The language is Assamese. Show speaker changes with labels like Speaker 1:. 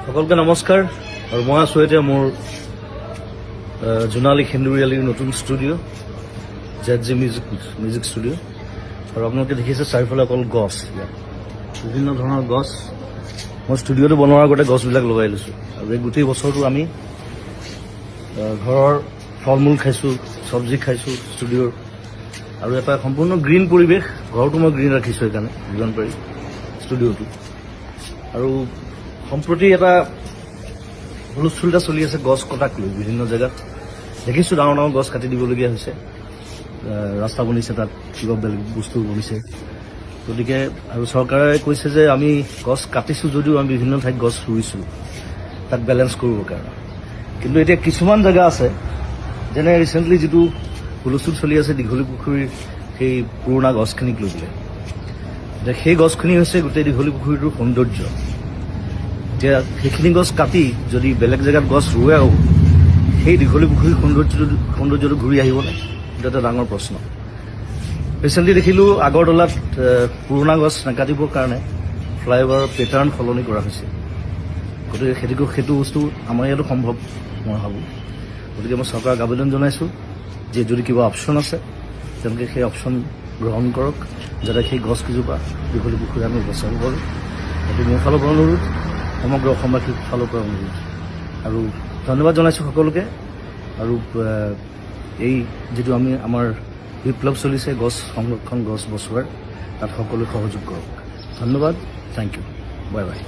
Speaker 1: সকলকে নমস্কাৰ আৰু মই আছোঁ এতিয়া মোৰ জোনালী সেন্দুৰীয়ালীৰ নতুন ষ্টুডিঅ' ZG মিউজিক ষ্টুডিঅ' আৰু আপোনালোকে দেখিছে চাৰিওফালে অকল গছ, ইয়াত বিভিন্ন ধৰণৰ গছ। মই ষ্টুডিঅ'টো বনোৱাৰ আগতে গছবিলাক লগাই লৈছোঁ আৰু এই গোটেই বছৰটো আমি ঘৰৰ ফল মূল খাইছোঁ, চব্জি খাইছোঁ ষ্টুডিঅ'ৰ, আৰু এটা সম্পূৰ্ণ গ্ৰীণ পৰিৱেশ। ঘৰটো মই গ্ৰীণ ৰাখিছোঁ সেইকাৰণে যিমান পাৰি ষ্টুডিঅ'টো। আৰু সম্প্ৰতি এটা হুলস্থুল এটা চলি আছে গছ কটাক লৈ। বিভিন্ন জেগাত দেখিছোঁ ডাঙৰ ডাঙৰ গছ কাটি দিবলগীয়া হৈছে, ৰাস্তা বনিছে, তাত কিবা বেলেগ বস্তু বনিছে। গতিকে আৰু চৰকাৰে কৈছে যে আমি গছ কাটিছোঁ যদিও আমি বিভিন্ন ঠাইত গছ ৰুইছোঁ তাক বেলেঞ্চ কৰিবৰ কাৰণে। কিন্তু এতিয়া কিছুমান জেগা আছে, যেনে ৰিচেণ্টলি যিটো হুলস্থুল চলি আছে দীঘলী পুখুৰীৰ সেই পুৰণা গছখিনিক লৈ পেলাই। এতিয়া সেই গছখিনি হৈছে গোটেই দীঘলী পুখুৰীটোৰ সৌন্দৰ্য। এতিয়া সেইখিনি গছ কাটি যদি বেলেগ জেগাত গছ ৰুৱেও সেই দীঘলী পুখুৰীৰ সৌন্দৰ্যটো ঘূৰি আহিবনে, এইটো এটা ডাঙৰ প্ৰশ্ন। ৰিচেণ্টলি দেখিলোঁ আগৰতলাত পুৰণা গছ নাকাটিবৰ কাৰণে ফ্লাইঅভাৰৰ পেটাৰ্ণ সলনি কৰা হৈছে। গতিকে সেইটো বস্তু আমাৰ ইয়াতো সম্ভৱ মই ভাবোঁ। গতিকে মই চৰকাৰক আবেদন জনাইছোঁ যে যদি কিবা অপশ্যন আছে তেওঁলোকে সেই অপশ্যন গ্ৰহণ কৰক, যাতে সেই গছকেইজোপা দীঘলী পুখুৰী আমি বচাব পাৰোঁ। সেইটো মোৰ ফালৰ পৰা অনুৰোধ, সমগ্ৰ অসমবাসীৰ ফালৰ পৰা অনুৰোধ। আৰু ধন্যবাদ জনাইছোঁ সকলোকে। আৰু এই যিটো আমাৰ বিপ্লৱ চলিছে গছ সংৰক্ষণ, গছ বচোৱাৰ, তাত সকলোৱে সহযোগ কৰক। ধন্যবাদ, থেংক ইউ, বাই বাই।